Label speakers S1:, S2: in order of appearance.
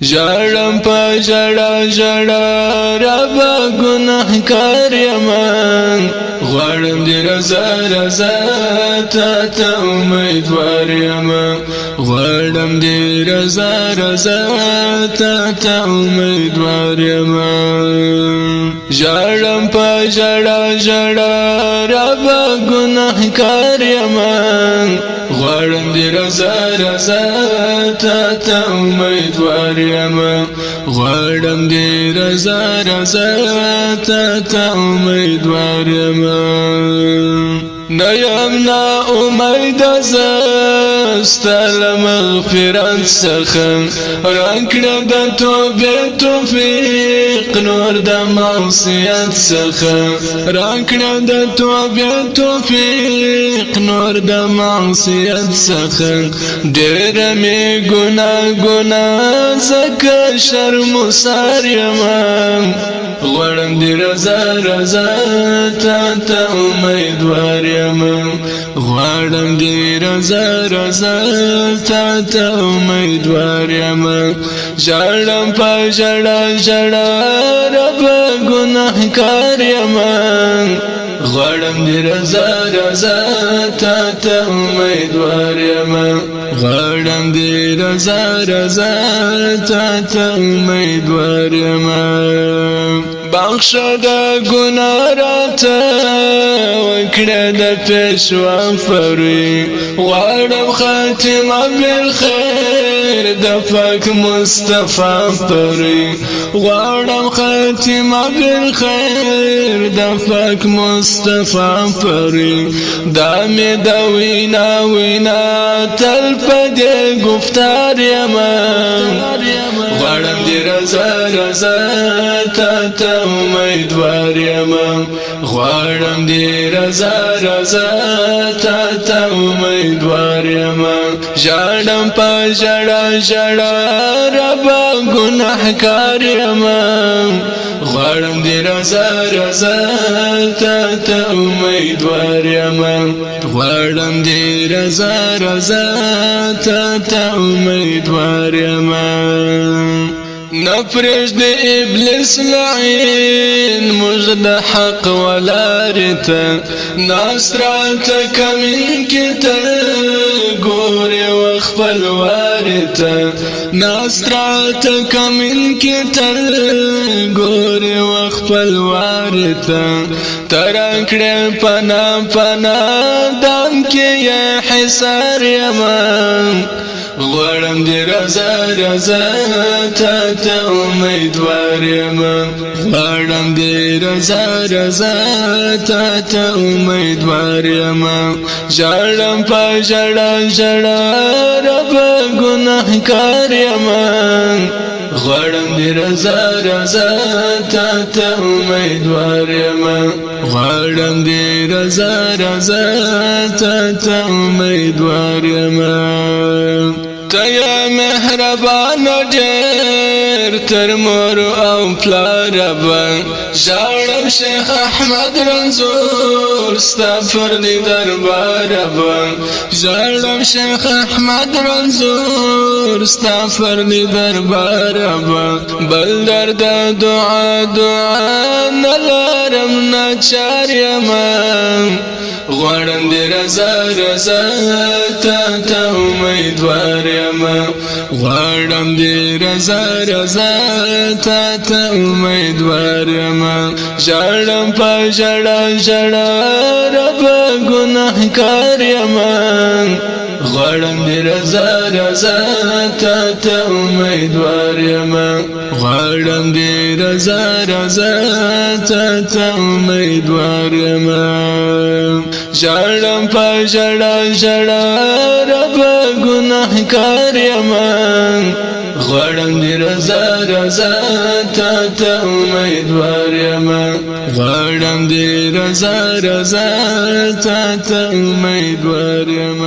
S1: ژړم په ژړا ژړا ربا ګناهکار یم غواړم دې رضا رضا ته امیدوار یم غواړم دې رضا رضا ته امیدوار یم ژړم په ژړا ژړا ربا ګناهکار یم غواړم دې رضا رضا ته امیدوار یم غواړم دې رضا رضا ته امیدوار یم نیم نا امید زستل مغفرت څخه راکړه د توبې توفیق نور د معصیت څخه راکړه د توبې توفیق نور د معصیت څخه ډېر مې ګناه زکه شرمسار یم غواړم دې رضا رضا ته امیدوار یم غواړم دې رضا رضا ته امیدوار یم ژړم په ژړا ژړا ربا ګناهکار یم غواړم دې رضا رضا ته امیدوار یم غواړم دې رضا رضا ته امیدوار یم بخښه د ګناه راته وکړه د پیشوا فروي غواړم خاتمه بالخیر د پاک مصطفی پروي غواړم خاتمه بالخیر د پاک مصطفی پروي دا مې د وینا تل په دې گفتار یم غواړم دې رضا رضا ته امیدوار یم غواړم دې رضا رضا ته امیدوار یم ژړم په ژړا ژړا ربا ګناهکار یم غواړم دې رضا رضا ته امیدوار یم غواړم دې رضا رضا ته امیدوار یم نپرش د ابلیس لعین مجد حق ولارتا ناصراتا کمین کتر گوری وخفل وارتا ناصراتا کمین کتر گوری وخفل وارتا ترکڑی پنا دام کی یا حسار یمان غواړم دې رضا رضا ته امیدوار یم غواړم دې رضا رضا ته امیدوار یم ژړم په ژړا ژړا ربا ګناهکار یم غواړم دې رضا رضا ته امیدوار یم غواړم دې رضا رضا ته امیدوار یم ته یا مهربان ډېر تر مور او پلار ربه ژړم شیخ احمد رنځور ستا پر دې دربار ربه ژړم شیخ احمد رنځور ستا پر دې دربار ربه بل درد دعا نه لرم ناچار یم غواړم دې رضا رضا ته امیدوار یم غواړم دې رضا رضا ته امیدوار یم ژړم په ژړا ژړا ربا ګناهکار یم غواړم دې رضا رضا ته امیدوار یم غواړم دې رضا رضا ته امیدوار یم ژړم په ژړا ژړا ربا ګناهکار یم غواړم دې رضا رضا ته امیدوار یم غواړم دې رضا رضا ته امیدوار یم